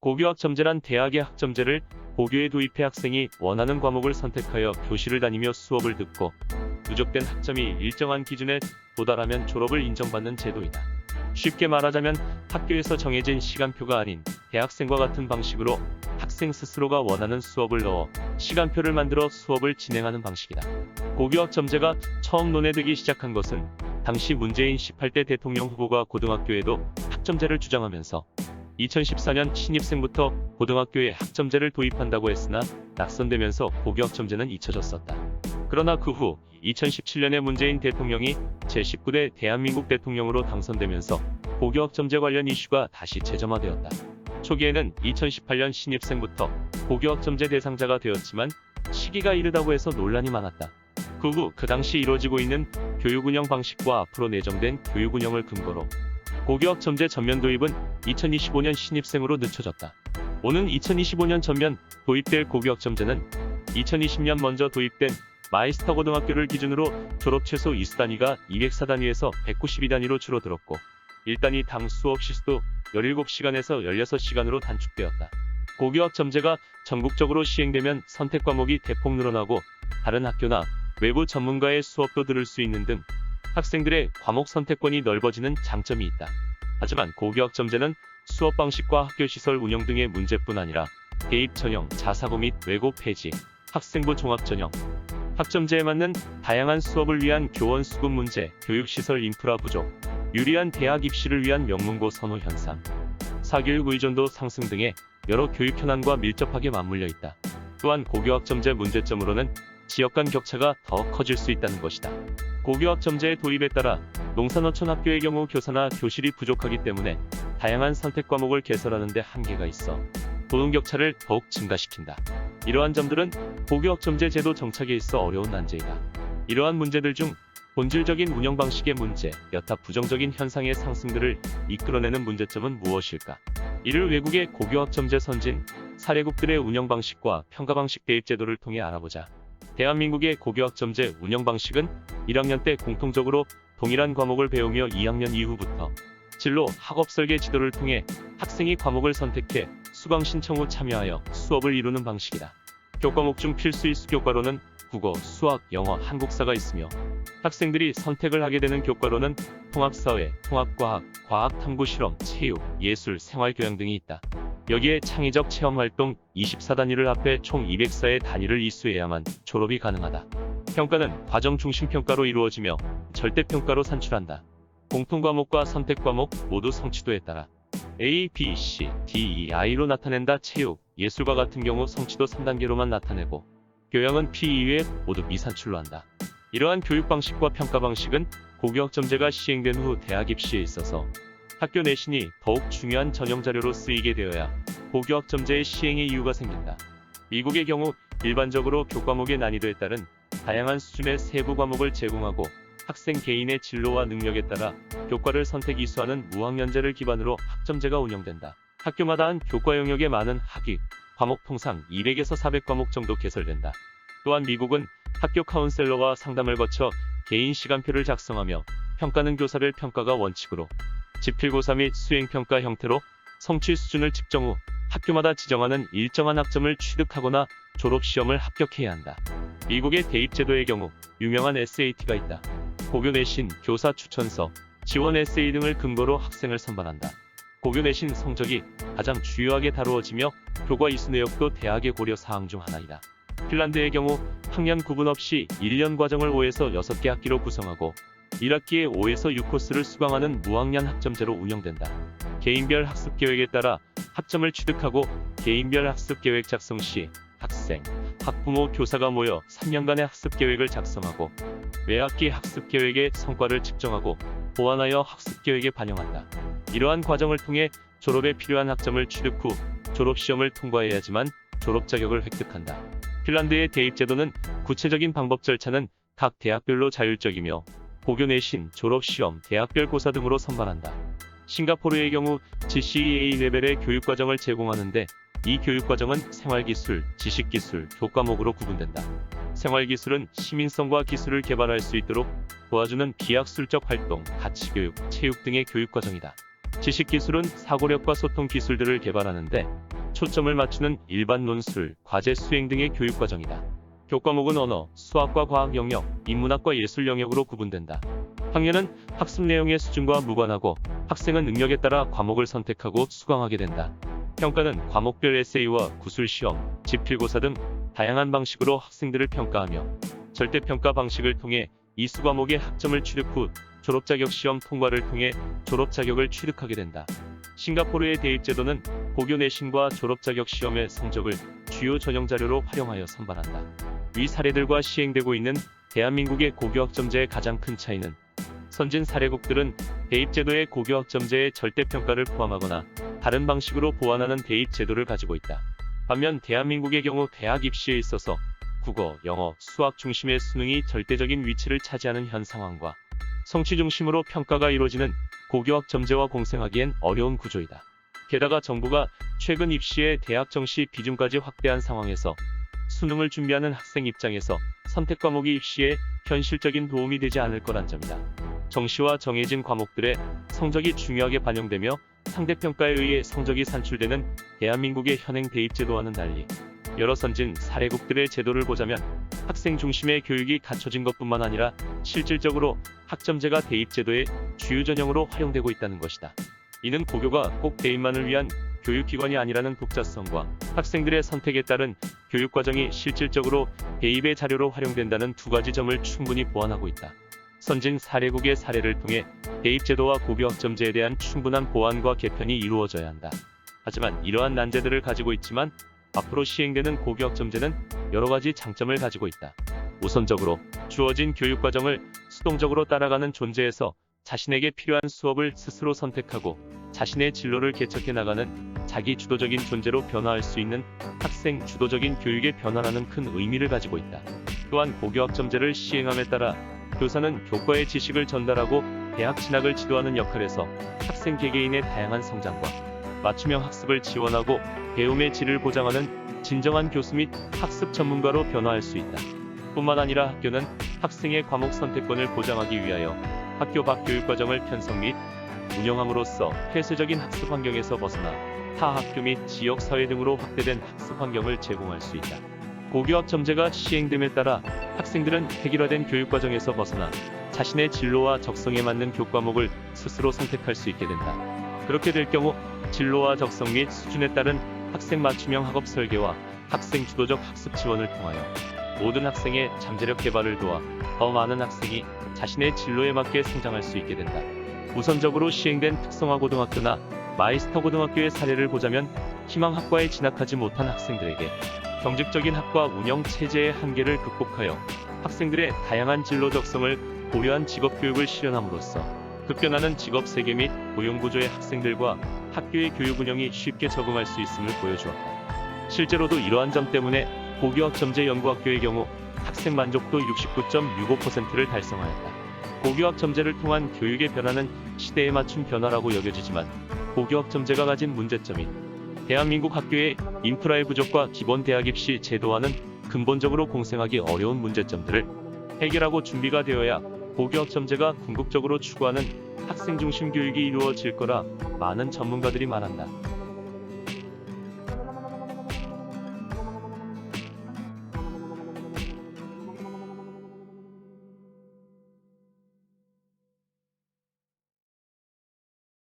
고교학점제란 대학의 학점제를 고교에 도입해 학생이 원하는 과목을 선택하여 교실을 다니며 수업을 듣고 누적된 학점이 일정한 기준에 도달하면 졸업을 인정받는 제도이다. 쉽게 말하자면 학교에서 정해진 시간표가 아닌 대학생과 같은 방식으로 학생 스스로가 원하는 수업을 넣어 시간표를 만들어 수업을 진행하는 방식이다. 고교학점제가 처음 논의되기 시작한 것은 당시 문재인 18대 대통령 후보가 고등학교에도 학점제를 주장하면서 2014년 신입생부터 고등학교에 학점제를 도입한다고 했으나 낙선되면서 고교학점제는 잊혀졌었다. 그러나 그 후 2017년에 문재인 대통령이 제19대 대한민국 대통령으로 당선되면서 고교학점제 관련 이슈가 다시 재점화되었다. 초기에는 2018년 신입생부터 고교학점제 대상자가 되었지만 시기가 이르다고 해서 논란이 많았다. 그 후 그 당시 이루어지고 있는 교육운영 방식과 앞으로 내정된 교육운영을 근거로 고교학점제 전면 도입은 2025년 신입생으로 늦춰졌다. 오는 2025년 전면 도입될 고교학점제는 2020년 먼저 도입된 마이스터 고등학교를 기준으로 졸업 최소 이수 단위가 204단위에서 192단위로 줄어들었고 1단위 당 수업 시수도 17시간에서 16시간으로 단축되었다. 고교학점제가 전국적으로 시행되면 선택 과목이 대폭 늘어나고 다른 학교나 외부 전문가의 수업도 들을 수 있는 등 학생들의 과목 선택권이 넓어지는 장점이 있다. 하지만 고교학점제는 수업 방식과 학교시설 운영 등의 문제뿐 아니라 대입 전형, 자사고 및 외고 폐지, 학생부 종합 전형, 학점제에 맞는 다양한 수업을 위한 교원 수급 문제, 교육시설 인프라 부족, 유리한 대학 입시를 위한 명문고 선호 현상, 사교육 의존도 상승 등의 여러 교육 현안과 밀접하게 맞물려 있다. 또한 고교학점제 문제점으로는 지역 간 격차가 더 커질 수 있다는 것이다. 고교학점제의 도입에 따라 농산어촌 학교의 경우 교사나 교실이 부족하기 때문에 다양한 선택 과목을 개설하는 데 한계가 있어 도능 격차를 더욱 증가시킨다. 이러한 점들은 고교학점제 제도 정착에 있어 어려운 난제이다. 이러한 문제들 중 본질적인 운영 방식의 문제, 여타 부정적인 현상의 상승들을 이끌어내는 문제점은 무엇일까? 이를 외국의 고교학점제 선진, 사례국들의 운영 방식과 평가 방식 대입 제도를 통해 알아보자. 대한민국의 고교학점제 운영 방식은 1학년 때 공통적으로 동일한 과목을 배우며 2학년 이후부터 진로, 학업 설계 지도를 통해 학생이 과목을 선택해 수강 신청 후 참여하여 수업을 이루는 방식이다. 교과목 중 필수 이수 교과로는 국어, 수학, 영어, 한국사가 있으며 학생들이 선택을 하게 되는 교과로는 통합사회, 통합과학, 과학탐구실험, 체육, 예술, 생활교양 등이 있다. 여기에 창의적 체험활동 24단위를 합해 총 204의 단위를 이수해야만 졸업이 가능하다. 평가는 과정 중심 평가로 이루어지며 절대평가로 산출한다. 공통과목과 선택과목 모두 성취도에 따라 A, B, C, D, E, I로 나타낸다. 체육, 예술과 같은 경우 성취도 3단계로만 나타내고 교양은 P 이외에 모두 미산출로 한다. 이러한 교육 방식과 평가 방식은 고교학점제가 시행된 후 대학 입시에 있어서 학교 내신이 더욱 중요한 전형 자료로 쓰이게 되어야 고교학점제의 시행의 이유가 생긴다. 미국의 경우 일반적으로 교과목의 난이도에 따른 다양한 수준의 세부 과목을 제공하고 학생 개인의 진로와 능력에 따라 교과를 선택 이수하는 무학년제를 기반으로 학점제가 운영된다. 학교마다 한 교과 영역에 많은 학위, 과목 통상 200에서 400과목 정도 개설된다. 또한 미국은 학교 카운셀러와 상담을 거쳐 개인 시간표를 작성하며 평가는 교사별 평가가 원칙으로 지필고사 및 수행평가 형태로 성취 수준을 측정 후 학교마다 지정하는 일정한 학점을 취득하거나 졸업시험을 합격해야 한다. 미국의 대입제도의 경우 유명한 SAT가 있다. 고교 내신, 교사 추천서, 지원 에세이 등을 근거로 학생을 선발한다. 고교 내신 성적이 가장 주요하게 다루어지며 교과 이수 내역도 대학의 고려 사항 중 하나이다. 핀란드의 경우 학년 구분 없이 1년 과정을 5에서 6개 학기로 구성하고 1학기에 5에서 6코스를 수강하는 무학년 학점제로 운영된다. 개인별 학습계획에 따라 학점을 취득하고 개인별 학습계획 작성 시 학생, 학부모, 교사가 모여 3년간의 학습계획을 작성하고 매학기 학습계획의 성과를 측정하고 보완하여 학습계획에 반영한다. 이러한 과정을 통해 졸업에 필요한 학점을 취득 후 졸업시험을 통과해야지만 졸업 자격을 획득한다. 핀란드의 대입제도는 구체적인 방법 절차는 각 대학별로 자율적이며 고교 내신, 졸업시험, 대학별 고사 등으로 선발한다. 싱가포르의 경우 GCEA 레벨의 교육과정을 제공하는데 이 교육과정은 생활기술, 지식기술, 교과목으로 구분된다. 생활기술은 시민성과 기술을 개발할 수 있도록 도와주는 비학술적 활동, 가치교육, 체육 등의 교육과정이다. 지식기술은 사고력과 소통 기술들을 개발하는데 초점을 맞추는 일반 논술, 과제 수행 등의 교육과정이다. 교과목은 언어, 수학과 과학 영역, 인문학과 예술 영역으로 구분된다. 학년은 학습 내용의 수준과 무관하고 학생은 능력에 따라 과목을 선택하고 수강하게 된다. 평가는 과목별 에세이와 구술시험, 집필고사 등 다양한 방식으로 학생들을 평가하며 절대평가 방식을 통해 이수 과목의 학점을 취득 후 졸업자격시험 통과를 통해 졸업자격을 취득하게 된다. 싱가포르의 대입제도는 고교 내신과 졸업자격시험의 성적을 주요 전형자료로 활용하여 선발한다. 위 사례들과 시행되고 있는 대한민국의 고교학점제의 가장 큰 차이는 선진 사례국들은 대입제도의 고교학점제의 절대평가를 포함하거나 다른 방식으로 보완하는 대입제도를 가지고 있다. 반면 대한민국의 경우 대학 입시에 있어서 국어, 영어, 수학 중심의 수능이 절대적인 위치를 차지하는 현 상황과 성취 중심으로 평가가 이루어지는 고교학점제와 공생하기엔 어려운 구조이다. 게다가 정부가 최근 입시에 대학 정시 비중까지 확대한 상황에서 수능을 준비하는 학생 입장에서 선택 과목이 입시에 현실적인 도움이 되지 않을 거란 점이다. 정시와 정해진 과목들의 성적이 중요하게 반영되며 상대평가에 의해 성적이 산출되는 대한민국의 현행 대입제도와는 달리 여러 선진 사례국들의 제도를 보자면 학생 중심의 교육이 갖춰진 것뿐만 아니라 실질적으로 학점제가 대입제도의 주요 전형으로 활용되고 있다는 것이다. 이는 고교가 꼭 대입만을 위한 교육기관이 아니라는 독자성과 학생들의 선택에 따른 교육과정이 실질적으로 대입의 자료로 활용된다는 두 가지 점을 충분히 보완하고 있다. 선진 사례국의 사례를 통해 대입제도와 고교학점제에 대한 충분한 보완과 개편이 이루어져야 한다. 하지만 이러한 난제들을 가지고 있지만 앞으로 시행되는 고교학점제는 여러 가지 장점을 가지고 있다. 우선적으로 주어진 교육과정을 수동적으로 따라가는 존재에서 자신에게 필요한 수업을 스스로 선택하고 자신의 진로를 개척해 나가는 자기 주도적인 존재로 변화할 수 있는 학생 주도적인 교육의 변화라는 큰 의미를 가지고 있다. 또한 고교학점제를 시행함에 따라 교사는 교과의 지식을 전달하고 대학 진학을 지도하는 역할에서 학생 개개인의 다양한 성장과 맞춤형 학습을 지원하고 배움의 질을 보장하는 진정한 교수 및 학습 전문가로 변화할 수 있다. 뿐만 아니라 학교는 학생의 과목 선택권을 보장하기 위하여 학교 밖 교육과정을 편성 및 운영함으로써 폐쇄적인 학습 환경에서 벗어나 타 학교 및 지역 사회 등으로 확대된 학습 환경을 제공할 수 있다. 고교학점제가 시행됨에 따라 학생들은 획일화된 교육과정에서 벗어나 자신의 진로와 적성에 맞는 교과목을 스스로 선택할 수 있게 된다. 그렇게 될 경우 진로와 적성 및 수준에 따른 학생 맞춤형 학업 설계와 학생 주도적 학습 지원을 통하여 모든 학생의 잠재력 개발을 도와 더 많은 학생이 자신의 진로에 맞게 성장할 수 있게 된다. 우선적으로 시행된 특성화고등학교나 마이스터고등학교의 사례를 보자면 희망학과에 진학하지 못한 학생들에게 경직적인 학과 운영 체제의 한계를 극복하여 학생들의 다양한 진로 적성을 고려한 직업교육을 실현함으로써 급변하는 직업 세계 및 고용구조의 학생들과 학교의 교육 운영이 쉽게 적응할 수 있음을 보여주었다. 실제로도 이러한 점 때문에 고교학점제 연구학교의 경우 학생 만족도 69.65%를 달성하였다. 고교학점제를 통한 교육의 변화는 시대에 맞춘 변화라고 여겨지지만 고교학점제가 가진 문제점이 대한민국 학교의 인프라의 부족과 기본 대학 입시 제도와는 근본적으로 공생하기 어려운 문제점들을 해결하고 준비가 되어야 고교학점제가 궁극적으로 추구하는 학생 중심 교육이 이루어질 거라 많은 전문가들이 말한다.